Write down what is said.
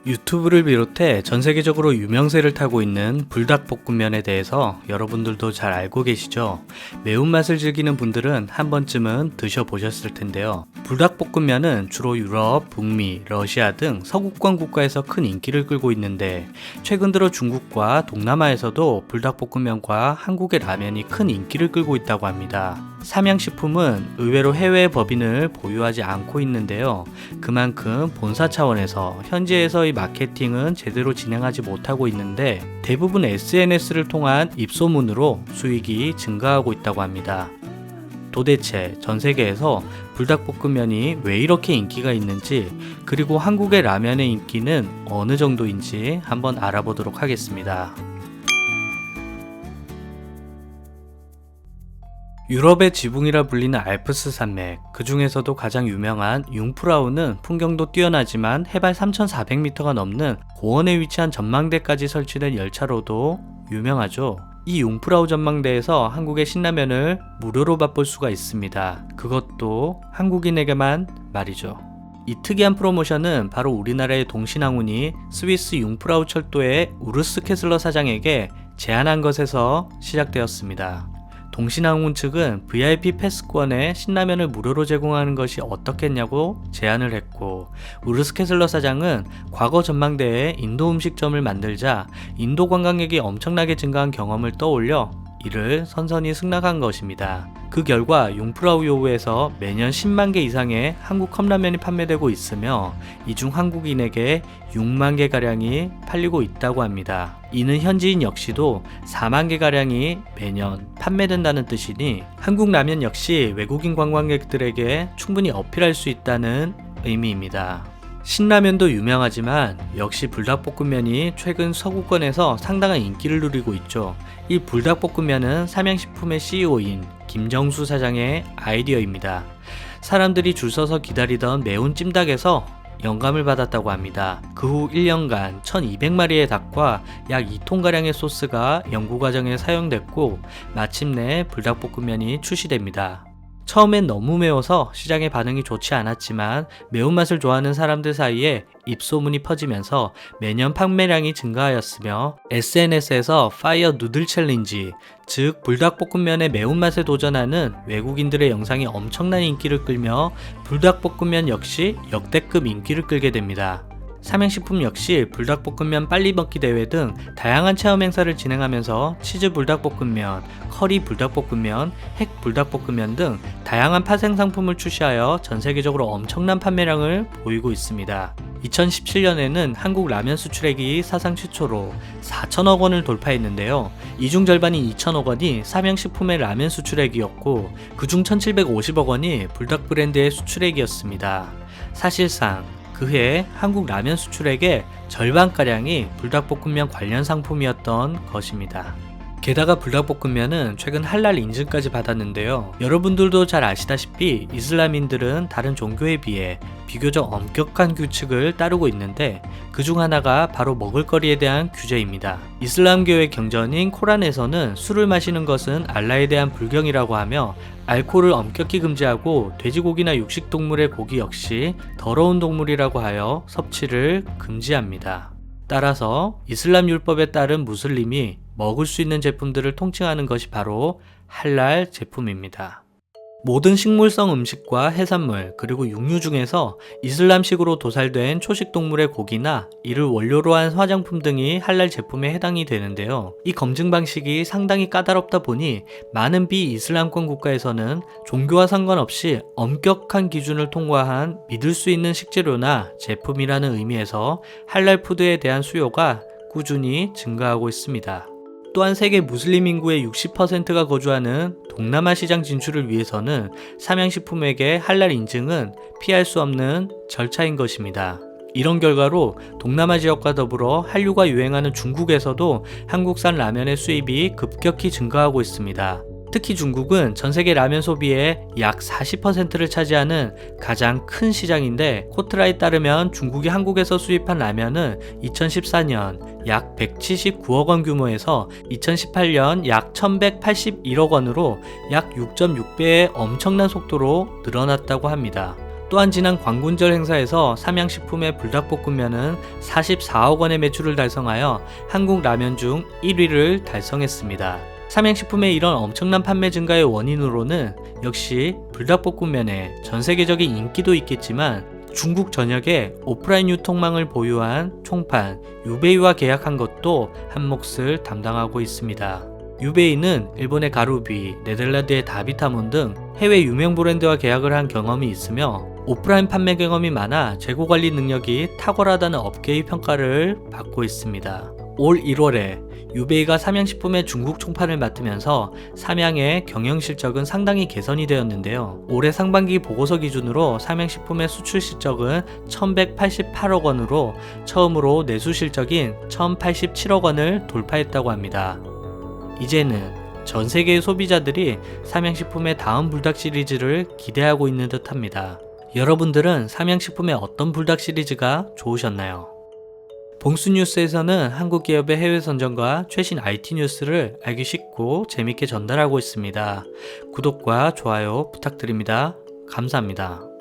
유튜브를 비롯해 전 세계적으로 유명세를 타고 있는 불닭볶음면에 대해서 여러분들도 잘 알고 계시죠? 매운맛을 즐기는 분들은 한 번쯤은 드셔보셨을 텐데요. 불닭볶음면은 주로 유럽, 북미, 러시아 등 서구권 국가에서 큰 인기를 끌고 있는데 최근 들어 중국과 동남아에서도 불닭볶음면과 한국의 라면이 큰 인기를 끌고 있다고 합니다. 삼양식품은 의외로 해외 법인을 보유하지 않고 있는데요. 그만큼 본사 차원에서 현지에서의 마케팅은 제대로 진행하지 못하고 있는데 대부분 SNS를 통한 입소문으로 수익이 증가하고 있다고 합니다. 도대체 전 세계에서 불닭볶음면이 왜 이렇게 인기가 있는지, 그리고 한국의 라면의 인기는 어느 정도인지 한번 알아보도록 하겠습니다. 유럽의 지붕이라 불리는 알프스 산맥, 그 중에서도 가장 유명한 융프라우는 풍경도 뛰어나지만 해발 3,400m가 넘는 고원에 위치한 전망대까지 설치된 열차로도 유명하죠. 이 융프라우 전망대에서 한국의 신라면을 무료로 맛볼 수가 있습니다. 그것도 한국인에게만 말이죠. 이 특이한 프로모션은 바로 우리나라의 동신항운이 스위스 융프라우 철도의 우르스 캐슬러 사장에게 제안한 것에서 시작되었습니다. 동신항공 측은 VIP 패스권에 신라면을 무료로 제공하는 것이 어떻겠냐고 제안을 했고, 우르스케슬러 사장은 과거 전망대에 인도 음식점을 만들자 인도 관광객이 엄청나게 증가한 경험을 떠올려 이를 선선히 승낙한 것입니다. 그 결과 융프라우요우에서 매년 10만 개 이상의 한국 컵라면이 판매되고 있으며 이 중 한국인에게 6만 개가량이 팔리고 있다고 합니다. 이는 현지인 역시도 4만 개가량이 매년 판매된다는 뜻이니 한국 라면 역시 외국인 관광객들에게 충분히 어필할 수 있다는 의미입니다. 신라면도 유명하지만 역시 불닭볶음면이 최근 서구권에서 상당한 인기를 누리고 있죠. 이 불닭볶음면은 삼양식품의 CEO인 김정수 사장의 아이디어입니다. 사람들이 줄 서서 기다리던 매운 찜닭에서 영감을 받았다고 합니다. 그 후 1년간 1200마리의 닭과 약 2톤가량의 소스가 연구 과정에 사용됐고 마침내 불닭볶음면이 출시됩니다. 처음엔 너무 매워서 시장의 반응이 좋지 않았지만 매운맛을 좋아하는 사람들 사이에 입소문이 퍼지면서 매년 판매량이 증가하였으며 SNS에서 파이어 누들 챌린지, 즉 불닭볶음면의 매운맛에 도전하는 외국인들의 영상이 엄청난 인기를 끌며 불닭볶음면 역시 역대급 인기를 끌게 됩니다. 삼양식품 역시 불닭볶음면 빨리 먹기 대회 등 다양한 체험 행사를 진행하면서 치즈 불닭볶음면, 커리 불닭볶음면, 핵 불닭볶음면 등 다양한 파생 상품을 출시하여 전 세계적으로 엄청난 판매량을 보이고 있습니다. 2017년에는 한국 라면 수출액이 사상 최초로 4천억 원을 돌파했는데요. 이 중 절반인 2천억 원이 삼양식품의 라면 수출액이었고 그중 1,750억 원이 불닭 브랜드의 수출액이었습니다. 사실상 그해 한국 라면 수출액의 절반가량이 불닭볶음면 관련 상품이었던 것입니다. 게다가 불닭볶음면은 최근 할랄 인증까지 받았는데요. 여러분들도 잘 아시다시피 이슬람인들은 다른 종교에 비해 비교적 엄격한 규칙을 따르고 있는데 그 중 하나가 바로 먹을거리에 대한 규제입니다. 이슬람교의 경전인 코란에서는 술을 마시는 것은 알라에 대한 불경이라고 하며 알코올을 엄격히 금지하고 돼지고기나 육식동물의 고기 역시 더러운 동물이라고 하여 섭취를 금지합니다. 따라서 이슬람 율법에 따른 무슬림이 먹을 수 있는 제품들을 통칭하는 것이 바로 할랄 제품입니다. 모든 식물성 음식과 해산물 그리고 육류 중에서 이슬람식으로 도살된 초식 동물의 고기나 이를 원료로 한 화장품 등이 할랄 제품에 해당이 되는데요. 이 검증 방식이 상당히 까다롭다 보니 많은 비이슬람권 국가에서는 종교와 상관없이 엄격한 기준을 통과한 믿을 수 있는 식재료나 제품이라는 의미에서 할랄 푸드에 대한 수요가 꾸준히 증가하고 있습니다. 또한 세계 무슬림 인구의 60%가 거주하는 동남아 시장 진출을 위해서는 삼양식품에게 할랄 인증은 피할 수 없는 절차인 것입니다. 이런 결과로 동남아 지역과 더불어 한류가 유행하는 중국에서도 한국산 라면의 수입이 급격히 증가하고 있습니다. 특히 중국은 전세계 라면 소비의 약 40%를 차지하는 가장 큰 시장인데 코트라에 따르면 중국이 한국에서 수입한 라면은 2014년 약 179억 원 규모에서 2018년 약 1181억 원으로 약 6.6배의 엄청난 속도로 늘어났다고 합니다. 또한 지난 광군절 행사에서 삼양식품의 불닭볶음면은 44억 원의 매출을 달성하여 한국 라면 중 1위를 달성했습니다. 삼양식품의 이런 엄청난 판매 증가의 원인으로는 역시 불닭볶음면의 전 세계적인 인기도 있겠지만 중국 전역에 오프라인 유통망을 보유한 총판 유베이와 계약한 것도 한 몫을 담당하고 있습니다. 유베이는 일본의 가루비, 네덜란드의 다비타문 등 해외 유명 브랜드와 계약을 한 경험이 있으며 오프라인 판매 경험이 많아 재고 관리 능력이 탁월하다는 업계의 평가를 받고 있습니다. 올 1월에 유베이가 삼양식품의 중국 총판을 맡으면서 삼양의 경영 실적은 상당히 개선이 되었는데요. 올해 상반기 보고서 기준으로 삼양식품의 수출 실적은 1188억 원으로 처음으로 내수 실적인 1087억 원을 돌파했다고 합니다. 이제는 전 세계의 소비자들이 삼양식품의 다음 불닭 시리즈를 기대하고 있는 듯 합니다. 여러분들은 삼양식품의 어떤 불닭 시리즈가 좋으셨나요? 봉수뉴스에서는 한국 기업의 해외 선정과 최신 IT 뉴스를 알기 쉽고 재밌게 전달하고 있습니다. 구독과 좋아요 부탁드립니다. 감사합니다.